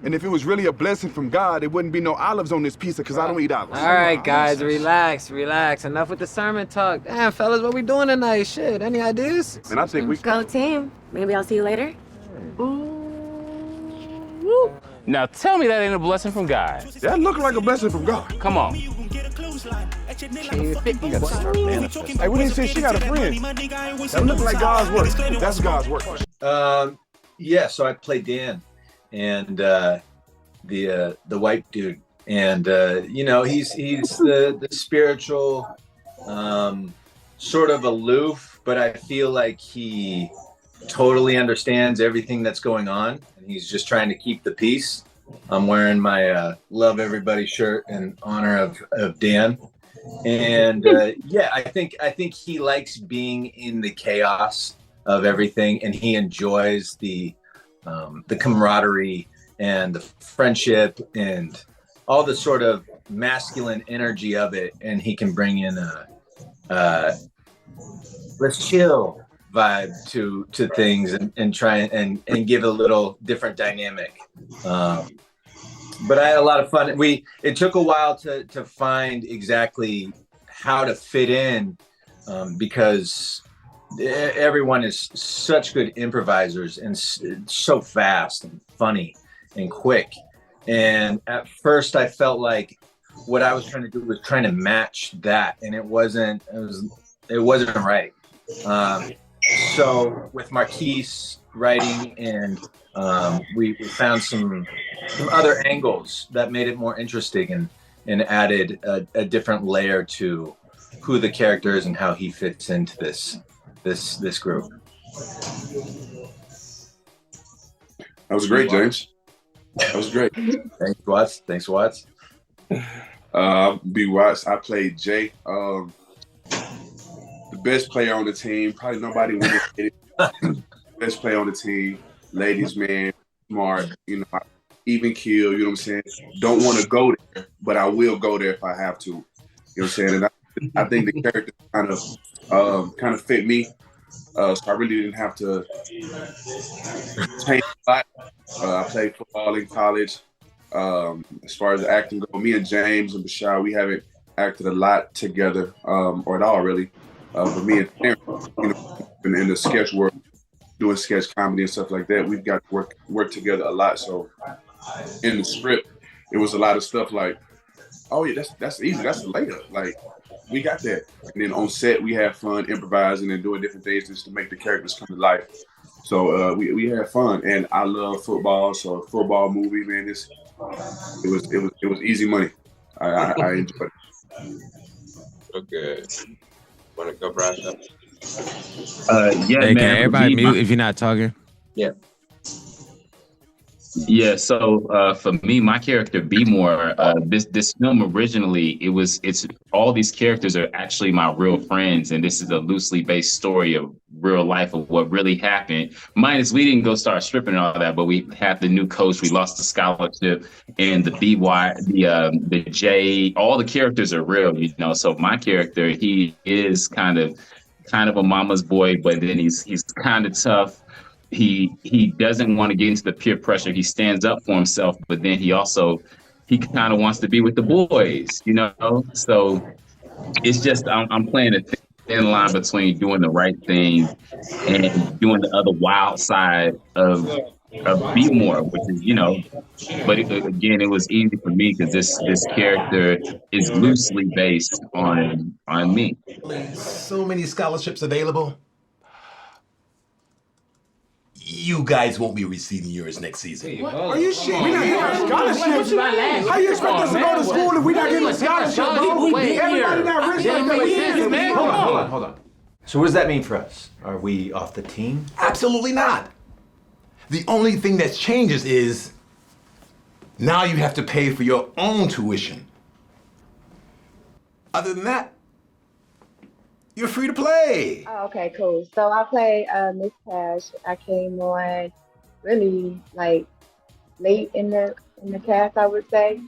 And if it was really a blessing from God, there wouldn't be no olives on this pizza because I don't eat olives. All right, guys, relax. Enough with the sermon talk. Damn, fellas, what we doing tonight? Shit, any ideas? And I think we Go team. Maybe I'll see you later. Now tell me that ain't a blessing from God. That look like a blessing from God. Come on. You gotta start manifesting. Hey, we didn't say she got a friend. That look like God's work. That's God's work. Yeah, so I play Dan, and the white dude, and he's the spiritual, sort of aloof, but I feel like he totally understands everything that's going on, and he's just trying to keep the peace. I'm wearing my Love Everybody shirt in honor of Dan, and I think he likes being in the chaos of everything, and he enjoys the camaraderie and the friendship and all the sort of masculine energy of it, and he can bring in a let's chill vibe to things and try and give a little different dynamic. But I had a lot of fun. It took a while to find exactly how to fit in, because everyone is such good improvisers and so fast and funny and quick. And at first I felt like what I was trying to do was trying to match that, and it wasn't right. So with Marquese writing, and we found some other angles that made it more interesting and added a different layer to who the character is and how he fits into this group. That was great, James. That was great. Thanks, Watts. B. Watts. I played Jay, the best player on the team. Probably nobody would have it. Best player on the team. Ladies man, smart. Even kill. You know what I'm saying? Don't want to go there, but I will go there if I have to. You know what I'm saying? And I think the character kind of fit me. So I really didn't have to change a lot. I played football in college. As far as acting goes, me and James and Brashaad, we haven't acted a lot together, or at all really. But me and Terrence, in the sketch world, doing sketch comedy and stuff like that, we've got to work together a lot. So in the script, it was a lot of stuff like, oh yeah, that's easy, that's a layup. Like, we got that. And then on set, we had fun improvising and doing different things just to make the characters come to life. So we had fun, and I love football. So a football movie, man, it was easy money. I enjoyed it. Okay, want to go, Brashaad? Yeah, hey, man. Can everybody mute if you're not talking? Yeah. Yeah, so for me, my character Bmore, this film originally, it's all these characters are actually my real friends, and this is a loosely based story of real life of what really happened. Minus we didn't go start stripping and all that, but we had the new coach, we lost the scholarship, and the the J, all the characters are real, So my character, he is kind of a mama's boy, but then he's kind of tough. He doesn't want to get into the peer pressure. He stands up for himself, but then he kind of wants to be with the boys, So it's just I'm playing a thin line between doing the right thing and doing the other wild side of Bmore, which is But again, it was easy for me because this character is loosely based on me. So many scholarships available. You guys won't be receiving yours next season. Are you shit? We're not getting scholarships. How you expect us to go to school if we're not getting a scholarship, bro? Everybody not rich like that. Man, hold on. So what does that mean for us? Are we off the team? Absolutely not. The only thing that changes is now you have to pay for your own tuition. Other than that, you're free to play. Oh, okay, cool. So I play Miss Cash. I came on really late in the cast, I would say.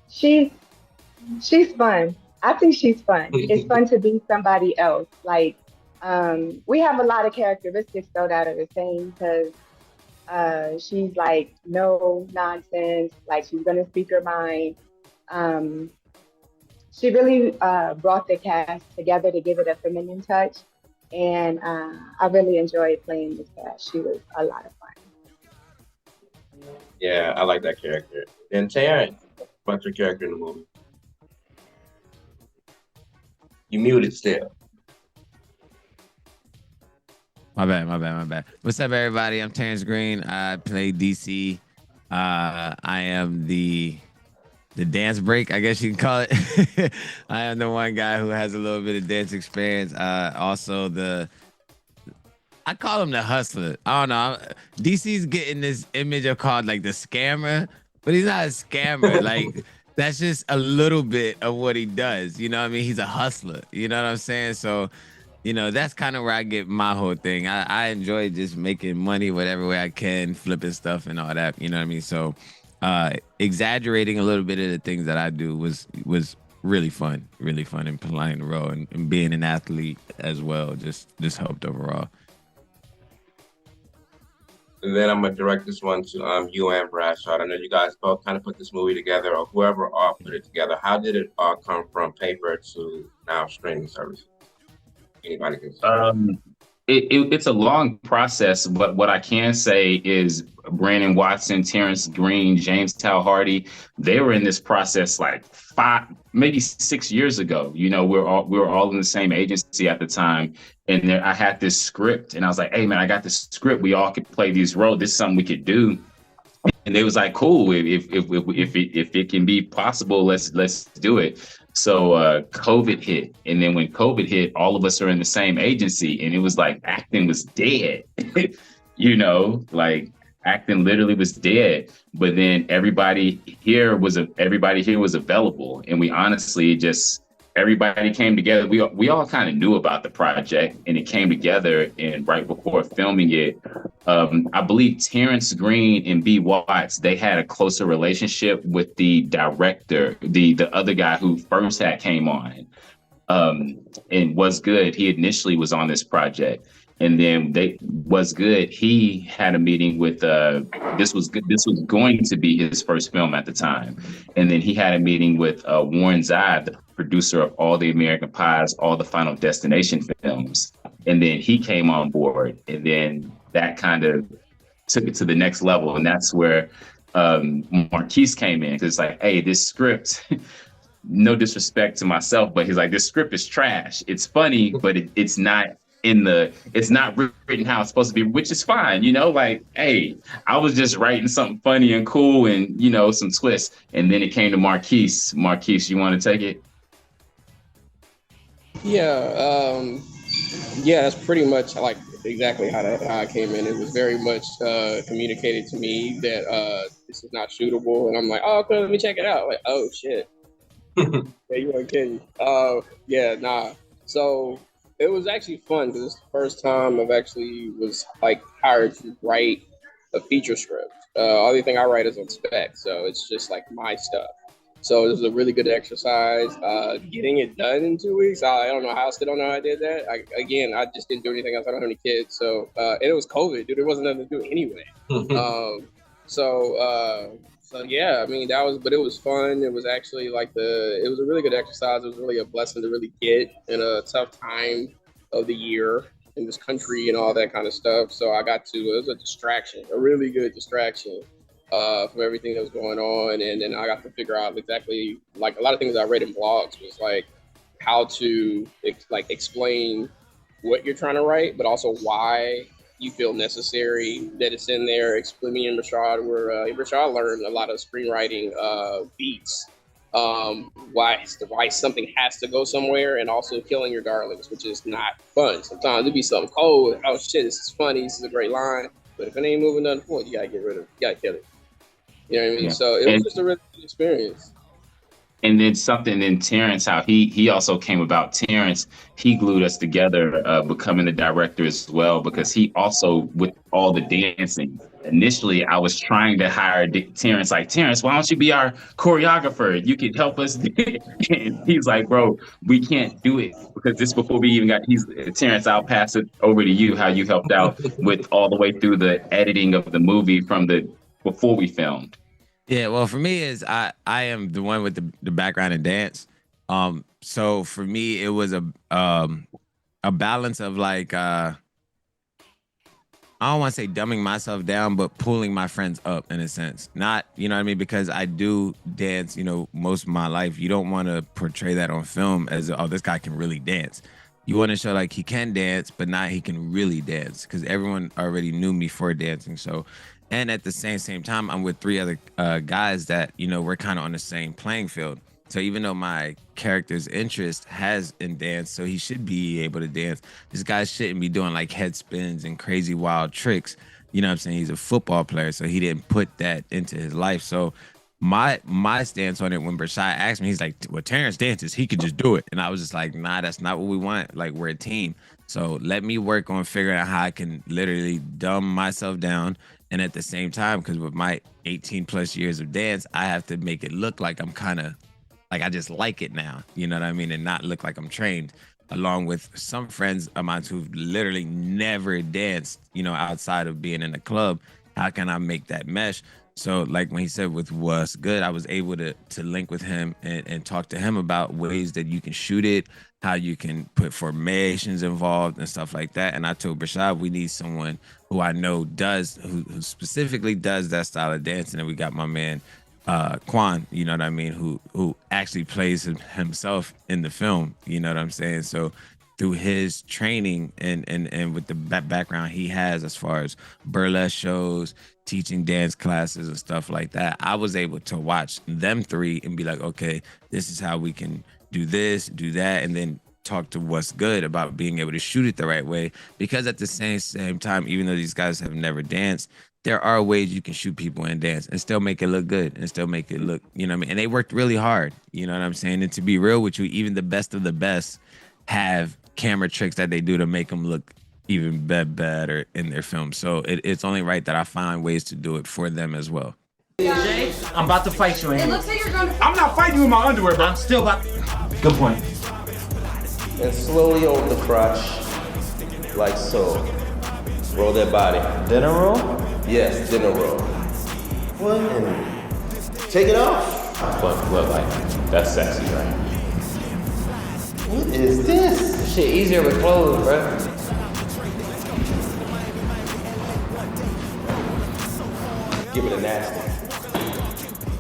She's fun. I think she's fun. It's fun to be somebody else. We have a lot of characteristics though that are the same because She's like no nonsense, like she's gonna speak her mind. Um, she really brought the cast together to give it a feminine touch, and I really enjoyed playing this cast. She was a lot of fun. Yeah, I like that character. And Terrence, what's your character in the movie? You muted still. My bad. What's up, everybody? I'm Terrence Green. I play DC. I am the dance break, I guess you can call it. I am the one guy who has a little bit of dance experience. Also I call him the hustler. I don't know. DC's getting this image of called like the scammer, but he's not a scammer. Like that's just a little bit of what he does. You know what I mean? He's a hustler. You know what I'm saying? So, that's kind of where I get my whole thing. I enjoy just making money whatever way I can, flipping stuff and all that. You know what I mean? So exaggerating a little bit of the things that I do was really fun and playing the role and being an athlete as well. Just helped overall. And then I'm gonna direct this one to you and Brashaad. I know you guys both kind of put this movie together, or whoever all put it together. How did it all come from paper to now streaming services? Anybody can say. It's a long process, but what I can say is Brannon Watson, Terrence Green, James Hal Hardy, they were in this process like 5, maybe 6 years ago. We were all in the same agency at the time, and I had this script, and I was like, "Hey man, I got this script. We all could play these roles. This is something we could do." And they was like, "Cool, if it can be possible, let's do it." So COVID hit, and then when COVID hit, all of us are in the same agency, and it was like acting was dead. Like acting literally was dead. But then everybody here was available, and we honestly just everybody came together. We all kind of knew about the project, and it came together. And right before filming it, I believe Terrence Green and B. Watts, they had a closer relationship with the director, the other guy who first came on, and Was Good. He initially was on this project, and then he had a meeting with this was going to be his first film at the time, and then he had a meeting with Warren Zide, the producer of all the American Pies, all the Final Destination films, and then he came on board, and then that kind of took it to the next level, and that's where Marquese came in, because it's like, hey, this script. No disrespect to myself, but he's like, this script is trash. It's funny, but it's not it's not written how it's supposed to be, which is fine. Like, hey, I was just writing something funny and cool and, some twists. And then it came to Marquese. Marquese, you want to take it? Yeah. That's pretty much like exactly how I came in. It was very much communicated to me that this is not shootable. And I'm like, oh, okay, let me check it out. Like, oh, shit. Yeah, you weren't kidding. So it was actually fun because it's the first time I've actually was like hired to write a feature script. Only thing I write is on spec, so it's just like my stuff. So it was a really good exercise. Getting it done in 2 weeks, I don't know how. I still don't know how I did that. I just didn't do anything else. I don't have any kids, so and it was COVID, dude. There wasn't nothing to do anyway. So yeah, I mean but it was fun. It was actually it was a really good exercise. It was really a blessing to really get in a tough time of the year in this country and all that kind of stuff. So it was a distraction, a really good distraction from everything that was going on. And then I got to figure out exactly, like a lot of things I read in blogs was like how to explain what you're trying to write, but also why you feel necessary that it's in there. Me and Brashaad Brashaad learned a lot of screenwriting beats, why something has to go somewhere, and also killing your darlings, which is not fun. Sometimes it'd be something cold. Oh shit, this is funny. This is a great line, but if it ain't moving nothing forward, you gotta get rid of it. You gotta kill it. You know what I mean? Yeah. So it was just a really good experience. And then something in Terrence, how he also came about. Terrence, he glued us together, becoming the director as well, because he also, with all the dancing, initially I was trying to hire Terrence, like, Terrence, why don't you be our choreographer? You could help us. And he's like, bro, we can't do it because this before we even got, Terrence, I'll pass it over to you, how you helped out with all the way through the editing of the movie from before we filmed. Yeah, well, for me is I am the one with the background in dance. So for me it was a balance of like I don't want to say dumbing myself down, but pulling my friends up in a sense. Not, you know what I mean? Because I do dance, most of my life. You don't want to portray that on film as, oh, this guy can really dance. You want to show like he can dance, but not he can really dance, because everyone already knew me for dancing. So, and at the same time, I'm with 3 other guys that, we're kind of on the same playing field. So even though my character's interest has in dance, so he should be able to dance, this guy shouldn't be doing like head spins and crazy wild tricks. You know what I'm saying? He's a football player, so he didn't put that into his life. So my stance on it, when Brashaad asked me, he's like, well, Terrence dances, he could just do it. And I was just like, nah, that's not what we want. Like, we're a team. So let me work on figuring out how I can literally dumb myself down. And at the same time, because with my 18 plus years of dance, I have to make it look like I'm kind of like, I just like it now, you know what I mean? And not look like I'm trained, along with some friends of mine who've literally never danced, outside of being in a club. How can I make that mesh? So like when he said with What's Good, I was able to link with him and talk to him about ways that you can shoot it, how you can put formations involved and stuff like that. And I told Brashaad, we need someone who I know does, who specifically does that style of dancing. And we got my man, Quan, you know what I mean, who actually plays himself in the film, you know what I'm saying? So through his training and with the background he has as far as burlesque shows, teaching dance classes and stuff like that, I was able to watch them 3 and be like, okay, this is how we can do this, do that, and then talk to What's Good about being able to shoot it the right way. Because at the same time, even though these guys have never danced, there are ways you can shoot people and dance and still make it look good and still make it look, you know what I mean? And they worked really hard, you know what I'm saying? And to be real with you, even the best of the best have camera tricks that they do to make them look even better in their films. So it's only right that I find ways to do it for them as well. Jay, I'm about to fight you in here. It looks like you're going to... I'm not fighting you in my underwear, bro. I'm still about... Good point. And slowly hold the crotch, like so. Roll that body. Dinner roll? Yes, dinner roll. What? And take it off. But like, that's sexy, right? What is this? This shit easier with clothes, bro. Give it a nasty.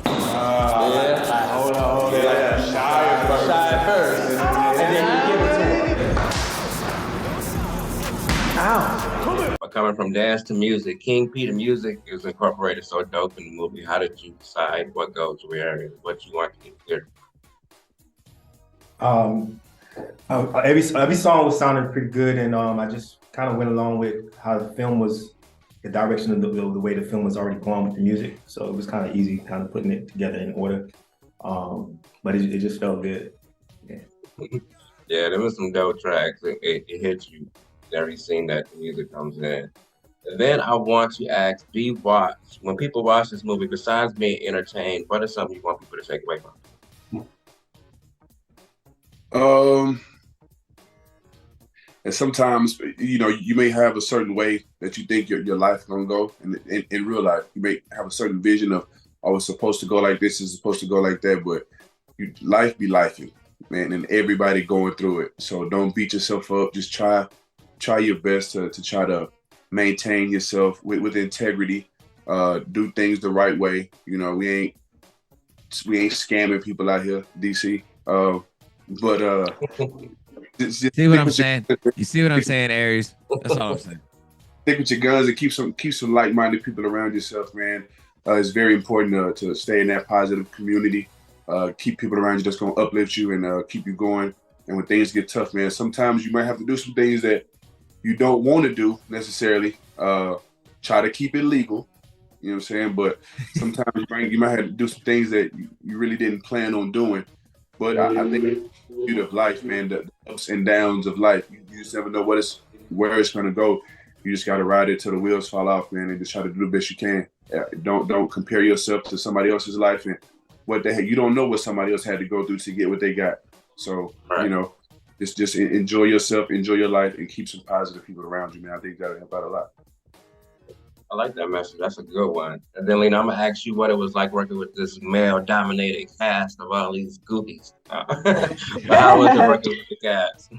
Hold on. Yeah. Shy first. And then you give it to him. Ow. Coming from dance to music, King Peter music is incorporated so dope in the movie. How did you decide what goes where and what you want to hear? Every song was sounding pretty good, and I just kind of went along with how the film was, the direction of the way the film was already going with the music. So it was kind of easy, kind of putting it together in order. But it just felt good. Yeah. Yeah, there was some dope tracks. It hit you every scene that the music comes in. And then I want to ask, when people watch this movie, besides being entertained, what is something you want people to take away from? And sometimes, you may have a certain way that you think your life is gonna go, and in real life, you may have a certain vision of, oh, it's supposed to go like this, it's supposed to go like that, but life be lifing, man, and everybody going through it. So don't beat yourself up. Just try your best to try to maintain yourself with integrity. Do things the right way. We ain't scamming people out here, DC. See what I'm saying? You see what I'm saying, Aries? That's all I'm saying. Stick with your guns and keep some like-minded people around yourself, man. It's very important to stay in that positive community. Keep people around you that's gonna uplift you and keep you going. And when things get tough, man, sometimes you might have to do some things that you don't want to do necessarily. Try to keep it legal. You know what I'm saying? But sometimes you might have to do some things that you really didn't plan on doing. But I think the beauty of life, man, the ups and downs of life. You just never know where it's going to go. You just got to ride it till the wheels fall off, man, and just try to do the best you can. Don't compare yourself to somebody else's life and what the heck. You don't know what somebody else had to go through to get what they got. So, you know, just enjoy yourself, enjoy your life, and keep some positive people around you, man. I think that'll help out a lot. I like that message. That's a good one. And then, Lina, I'm gonna ask you what it was like working with this male-dominated cast of all these goofies. How was it working with the cast?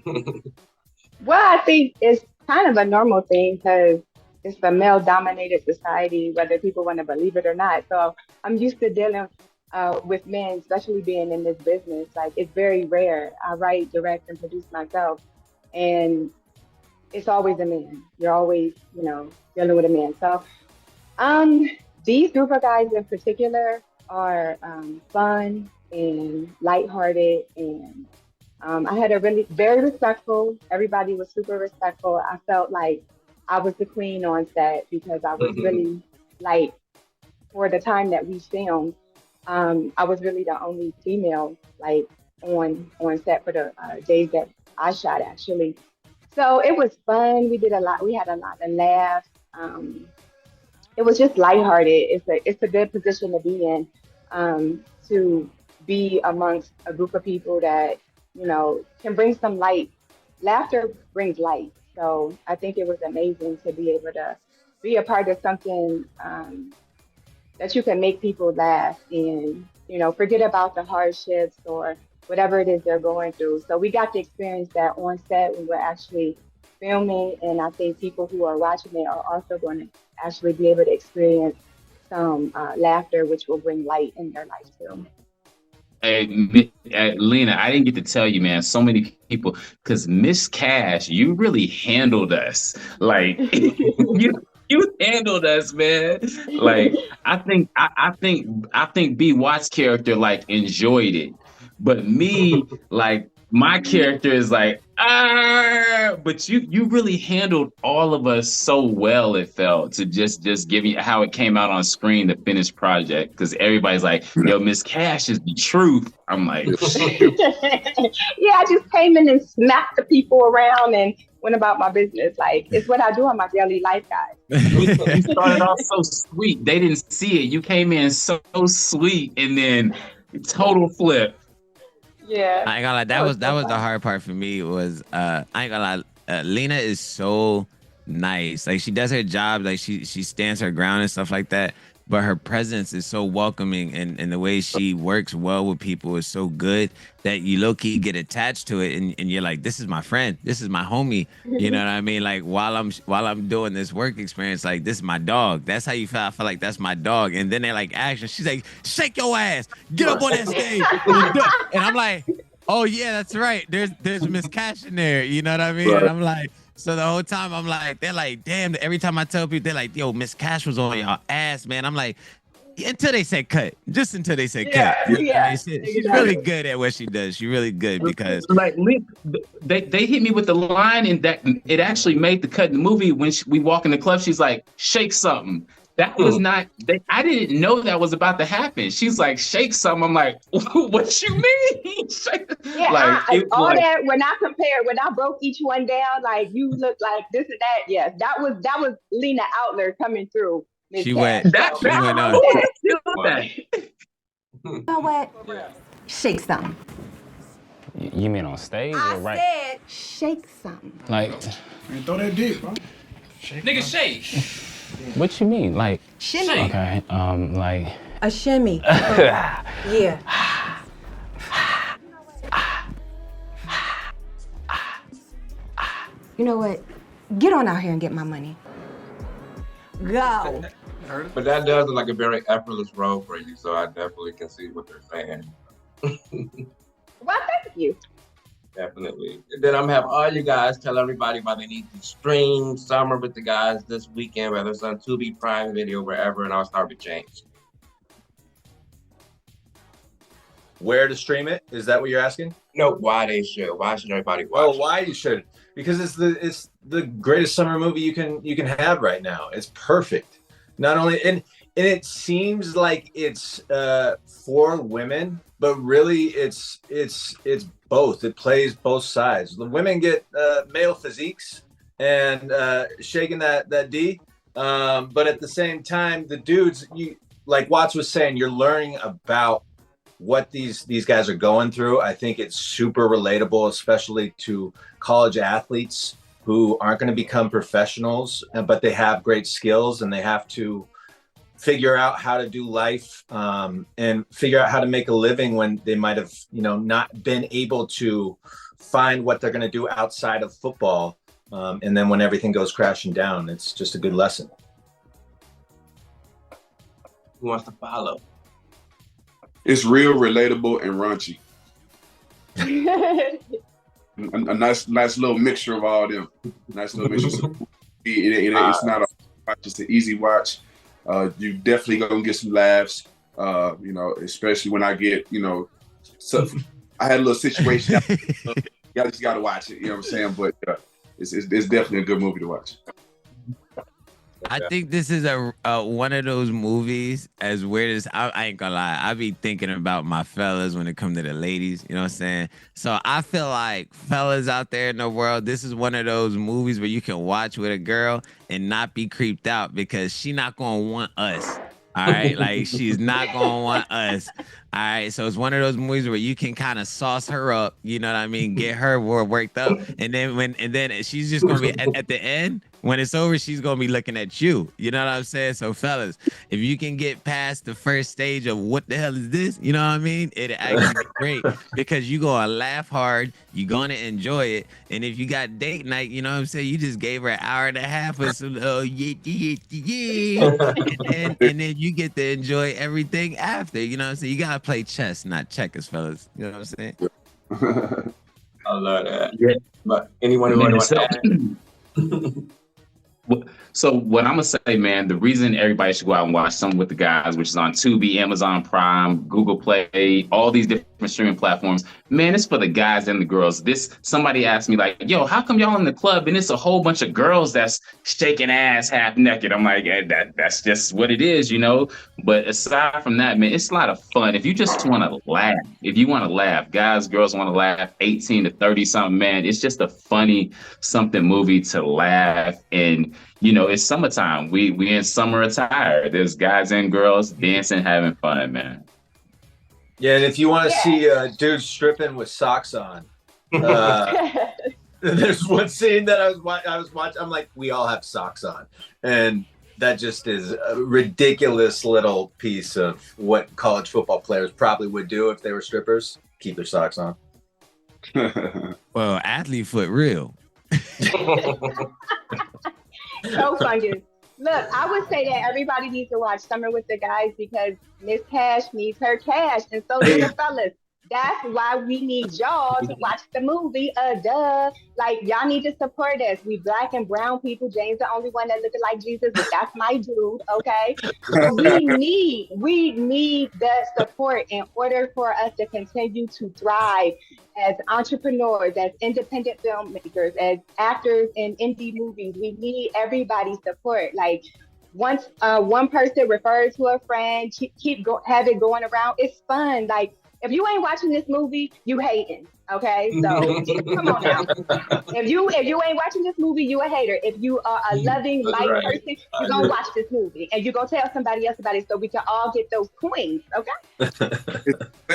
Well, I think it's kind of a normal thing because it's a male-dominated society, whether people want to believe it or not. So I'm used to dealing with men, especially being in this business. Like, it's very rare. I write, direct, and produce myself, and it's always a man. You're always, you know, dealing with a man. So these group of guys in particular are fun and lighthearted, and I had a very respectful. Everybody was super respectful. I felt like I was the queen on set because I was really, like, for the time that we filmed, I was really the only female, like, on set for the days that I shot, actually. So it was fun. We did a lot. We had a lot of laughs. It was just lighthearted. It's a good position to be in, to be amongst a group of people that, you know, can bring some light. Laughter brings light. So I think it was amazing to be able to be a part of something that you can make people laugh and, you know, forget about the hardships or whatever it is they're going through. So we got to experience that on set. We were actually filming, and I think people who are watching it are also going to actually be able to experience some laughter, which will bring light in their life too. Hey, Lina, I didn't get to tell you, man, so many people, because Miss Cash, you really handled us. Like, you handled us, man. Like, I think B Watt's character, like, enjoyed it. But me, like, my character is like, but you really handled all of us so well, it felt, to just give you how it came out on screen, the finished project, because everybody's like, yo, Miss Cash is the truth. I'm like, yeah, I just came in and smacked the people around and went about my business. Like, it's what I do in my daily life, guys. You started off so sweet. They didn't see it. You came in so sweet, and then total flip. Yeah, I ain't gonna lie. That was the hard part for me. Was I ain't gonna lie. Lina is so nice. Like, she does her job. Like, she stands her ground and stuff like that. But her presence is so welcoming, and the way she works well with people is so good that you low key get attached to it, and you're like, this is my friend, this is my homie. You know what I mean? Like, while I'm doing this work experience, like, this is my dog. That's how you feel. I feel like that's my dog. And then they're like, action. She's like, shake your ass, get up on that stage, and I'm like, oh yeah, that's right. There's Miss Cash in there. You know what I mean? And I'm like. So the whole time I'm like, they're like, damn. Every time I tell people, they're like, yo, Miss Cash was on y'all ass, man. I'm like, until they said cut, just until they said cut. Yeah, I mean, she's really good at what she does. She's really good because like they hit me with the line, and that it actually made the cut in the movie. When we walk in the club, she's like, shake something. That was not. I didn't know that was about to happen. She's like, shake something. I'm like, what you mean? Yeah, like, all like, that. When I broke each one down, like, you look like this and that. Yes, that was Lina Outle coming through. She went. She went on. You know what? Shake something. You mean on stage or right? I said shake something. Like, man, throw that dick, bro. Nigga, shake. What you mean? Like, shimmy. Okay, like a shimmy. Yeah. You know what? Get on out here and get my money. Go. But that does look like a very effortless role for you, so I definitely can see what they're saying. Well, thank you. Definitely. And then I'm gonna have all you guys tell everybody why they need to stream Summer with the Guys this weekend, whether it's on Tubi, Prime Video, wherever, and I'll start with James. Where to stream it? Is that what you're asking? No, why they should. Why should everybody watch? Oh, why you should? Because it's the greatest summer movie you can have right now. It's perfect. Not only and it seems like it's for women, but really it's both. It plays both sides. The women get male physiques and shaking that D, but at the same time, the dudes, like Watts was saying, you're learning about what these guys are going through. I think it's super relatable, especially to college athletes who aren't going to become professionals, but they have great skills and they have to figure out how to do life and figure out how to make a living when they might have, not been able to find what they're going to do outside of football. And then when everything goes crashing down, it's just a good lesson. Who wants to follow? It's real, relatable, and raunchy. a nice little mixture of all them. Nice little mixture. So it's not a watch, it's an easy watch. You definitely gonna get some laughs. Especially when I get, so I had a little situation. You just gotta watch it. You know what I'm saying? But it's definitely a good movie to watch. I think this is a one of those movies, as weird as I ain't gonna lie, I be thinking about my fellas when it comes to the ladies, you know what I'm saying? So I feel like fellas out there in the world, this is one of those movies where you can watch with a girl and not be creeped out because she not gonna want us. All right, like she's not gonna want us. All right, so it's one of those movies where you can kind of sauce her up, you know what I mean? Get her worked up, and then she's just gonna be at the end. When it's over, she's gonna be looking at you. You know what I'm saying? So, fellas, if you can get past the first stage of what the hell is this, you know what I mean? It'll actually be great because you gonna laugh hard, you're gonna enjoy it, and if you got date night, you know what I'm saying? You just gave her an hour and a half of some yeah, and then you get to enjoy everything after. You know what I'm saying? You gotta play chess, not checkers, fellas. You know what I'm saying? I love that. Yeah. But anyone who wants to add? So what I'm gonna say, man, the reason everybody should go out and watch Something with the Guys, which is on Tubi, Amazon Prime, Google Play, all these different streaming platforms, man, it's for the guys and the girls. Somebody asked me like, yo, how come y'all in the club and it's a whole bunch of girls that's shaking ass half naked? I'm like, that's just what it is, But aside from that, man, it's a lot of fun. If you just want to laugh, guys, girls want to laugh, 18 to 30 something, man, it's just a funny something movie to laugh. And it's summertime. We in summer attire. There's guys and girls dancing, having fun, man. Yeah, and if you want to see dudes stripping with socks on, there's one scene that I was watching. I'm like, we all have socks on, and that just is a ridiculous little piece of what college football players probably would do if they were strippers. Keep their socks on. Well, athlete foot real. So funny. Look, I would say that everybody needs to watch Summer with the Guys because Miss Cash needs her cash, and so do the fellas. That's why we need y'all to watch the movie. Duh. Like, y'all need to support us. We black and brown people. James the only one that looking like Jesus, but that's my dude, okay? We need the support in order for us to continue to thrive as entrepreneurs, as independent filmmakers, as actors in indie movies. We need everybody's support. Like, once one person refers to a friend, have it going around. It's fun. Like, if you ain't watching this movie, you hating. Okay, so come on now. If you ain't watching this movie, you a hater. If you are a loving, light person, you're gonna watch this movie and you're gonna tell somebody else about it so we can all get those coins. Okay.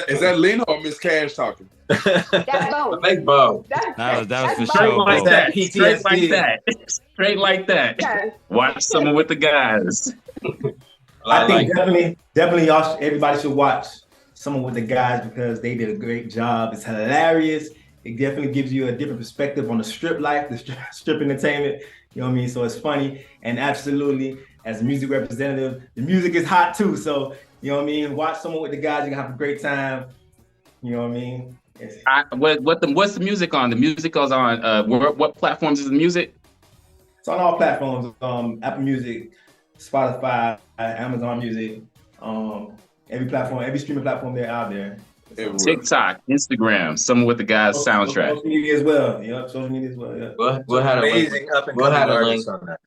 Is that Lina or Miss Cash talking? That's both. Make both. That was for Straight sure. like that. Straight like PTSD. that. Straight like that. Yes. Watch Someone with the Guys. I think definitely y'all, everybody should watch Someone with the Guys because they did a great job. It's hilarious. It definitely gives you a different perspective on the strip life, the strip entertainment. You know what I mean? So it's funny. And absolutely, as a music representative, the music is hot too. So, you know what I mean? Watch Someone with the Guys. You're going to have a great time. You know what I mean? What's the music on? The music goes on. What platforms is the music? It's on all platforms. Apple Music, Spotify, Amazon Music, every platform, every streaming platform they're out there. TikTok, Instagram, Someone with the Guys soundtrack. Social media as well. Yep, social media as well. Yeah. We'll have a link. Amazing up and coming artists on that.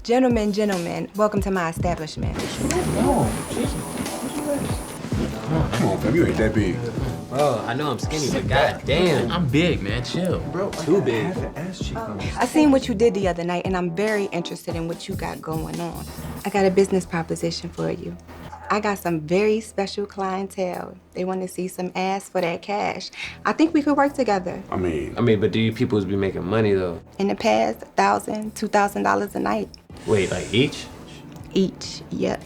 Gentlemen, welcome to my establishment. Come on, fam, you ain't that big. Bro, I know I'm skinny, but goddamn, I'm big, man. Chill. Bro, too big. I seen what you did the other night, and I'm very interested in what you got going on. I got a business proposition for you. I got some very special clientele. They want to see some ass for that cash. I think we could work together. I mean, but do you peoples be making money though? In the past, $1,000, $2,000 a night. Wait, like each? Each, yep.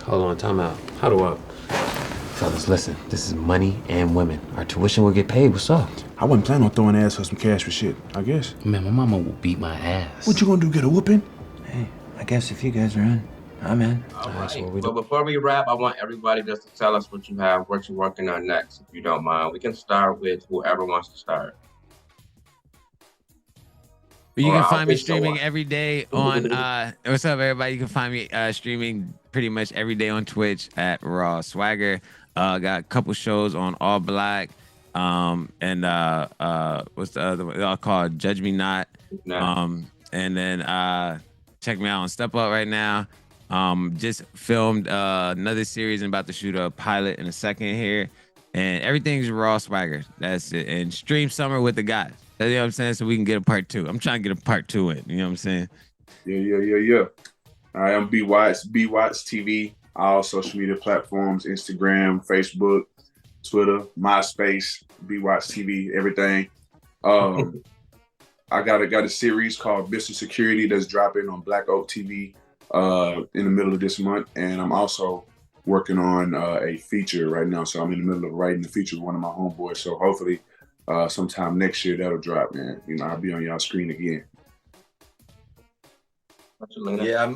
Hold on, time out. Huddle up. Fellas, listen, this is money and women. Our tuition will get paid, what's up? I wasn't planning on throwing ass for some cash for shit, I guess. Man, my mama will beat my ass. What you gonna do, get a whooping? Hey, I guess if you guys are in, I'm in. All right. Well, before we wrap, I want everybody just to tell us what you have, what you're working on next, if you don't mind. We can start with whoever wants to start. You can find me streaming every day on, what's up, everybody? You can find me streaming pretty much every day on Twitch at Raw Swagger. Got a couple shows on All Black, and what's the other one? Called Judge Me Not. And then check me out on Step Up right now. Just filmed another series and about to shoot a pilot in a second here. And everything's Raw Swagger. That's it. And stream Summer with the guys. You know what I'm saying? So we can get a part 2. I'm trying to get a part 2 in. You know what I'm saying? Yeah. All right, I'm B Watts TV. All social media platforms: Instagram, Facebook, Twitter, MySpace, B Watts TV, everything. I got a series called Business Security that's dropping on Black Oak TV in the middle of this month, and I'm also working on a feature right now. So I'm in the middle of writing the feature with one of my homeboys. So hopefully, sometime next year that'll drop, man. You know, I'll be on y'all screen again. Yeah,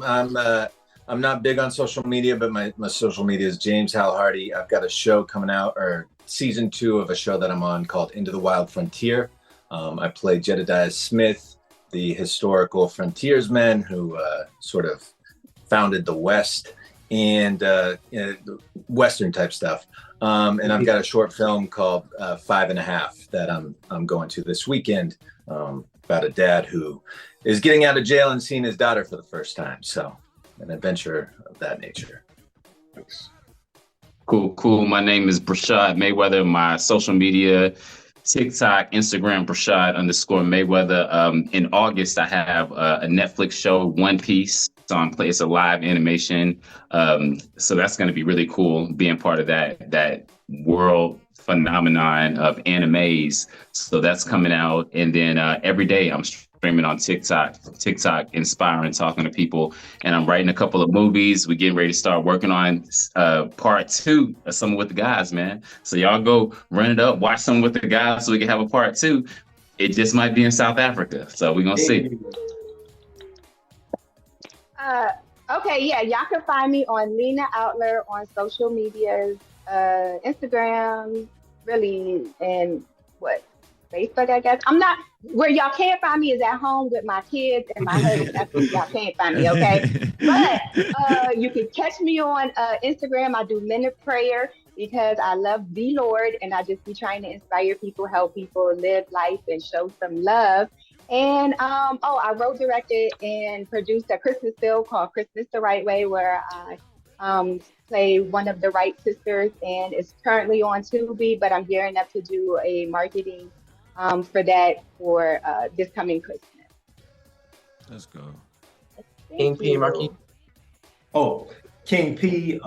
I'm not big on social media, but my social media is James Hal Hardy. I've got a show coming out, or season 2 of a show that I'm on called Into the Wild Frontier. I play Jedediah Smith, the historical frontiersman who sort of founded the West and Western type stuff. And I've got a short film called 5.5 that I'm going to this weekend about a dad who is getting out of jail and seeing his daughter for the first time. So an adventure of that nature. Thanks. Cool. My name is Brashaad Mayweather. My social media, TikTok, Instagram, Brashaad_Mayweather. In August, I have a Netflix show, One Piece. It's a live animation. So that's going to be really cool being part of that world phenomenon of animes. So that's coming out. And then every day I'm streaming on TikTok, inspiring, talking to people. And I'm writing a couple of movies. We're getting ready to start working on part 2 of Something with the Guys, man. So y'all go run it up, watch Something with the Guys so we can have a part 2. It just might be in South Africa. So we're going to see. Okay, yeah, y'all can find me on Lina Outle on social medias, Instagram, really, and Facebook, I guess. I'm not, where y'all can't find me is at home with my kids and my husband. That's where y'all can't find me, okay? But you can catch me on Instagram. I do Men of Prayer because I love the Lord, and I just be trying to inspire people, help people live life and show some love. And I wrote, directed, and produced a Christmas film called Christmas the Right Way, where I play one of the Wright sisters, and it's currently on Tubi, but I'm gearing up to do a marketing for that for this coming Christmas. Let's go. King P, Marquis. Oh, King P,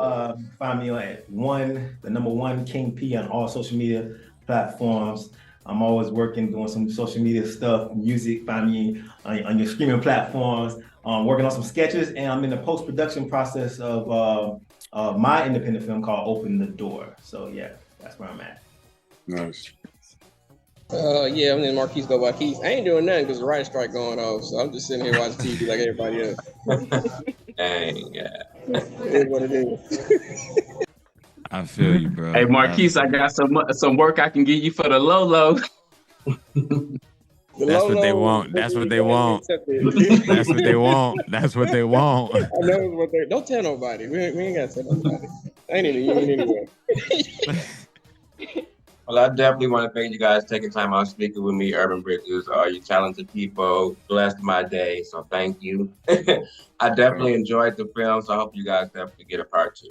find me at the number 1 King P on all social media platforms. I'm always working, doing some social media stuff, music. Find me on your streaming platforms. Working on some sketches, and I'm in the post-production process of my independent film called Open the Door. So yeah, that's where I'm at. Nice. Yeah, I'm in Marquese Go by Keith. I ain't doing nothing because the writer's strike going off, so I'm just sitting here watching TV like everybody else. Dang, yeah. It is what it is. I feel you, bro. Hey, Marquese, I got some work I can give you for the low. That's what they want. That's what they want. That's what they want. That's what they want. I know what they. Don't tell nobody. We ain't gotta tell nobody. I ain't even anyway. Well, I definitely want to thank you guys taking time out speaking with me, Urban Bridges. You talented people, blessed my day, so thank you. I definitely enjoyed the film, so I hope you guys definitely get a part 2.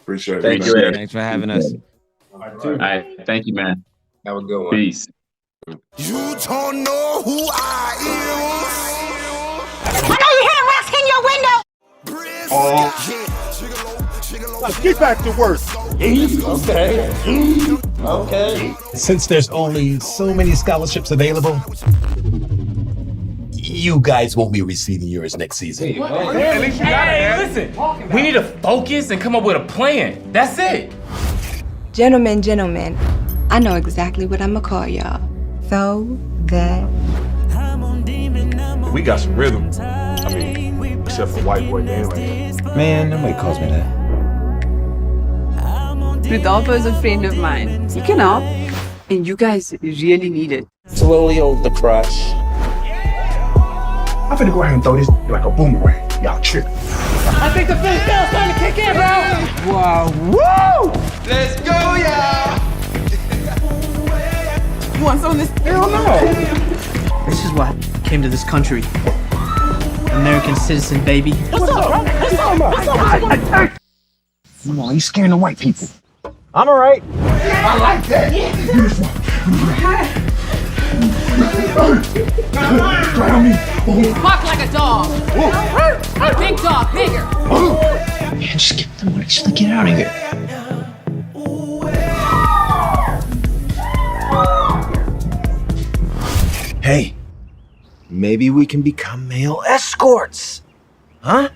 Appreciate it. Thank you, Eric. Thanks for having us. All right, thank you, man. Have a good one. Peace. You don't know who I I know you hear rocks in your window. Let's get back to work. Okay. Since there's only so many scholarships available, you guys won't be receiving yours next season. Hey, listen, we need to focus and come up with a plan. That's it. Gentlemen, I know exactly what I'm gonna call y'all. So that We got some rhythm. I mean, except for white boy Dan right now. Man, nobody calls me that. Rudolpho is a friend of mine. He can help, and you guys really need it. Slowly hold the crotch. I'm finna go ahead and throw this like a boomerang. Y'all tripping. I think the fifth bell's starting to kick in, bro. Wow, woo! Let's go, y'all. You want some of this? Hell no! This is why I came to this country. American citizen, baby. What's up, bro? What's up, bro? Come on, you scaring the white people. I'm all right. I like that. Bark like a dog. Big dog, bigger. Man, just get them. Just get out of here. Hey, maybe we can become male escorts, huh?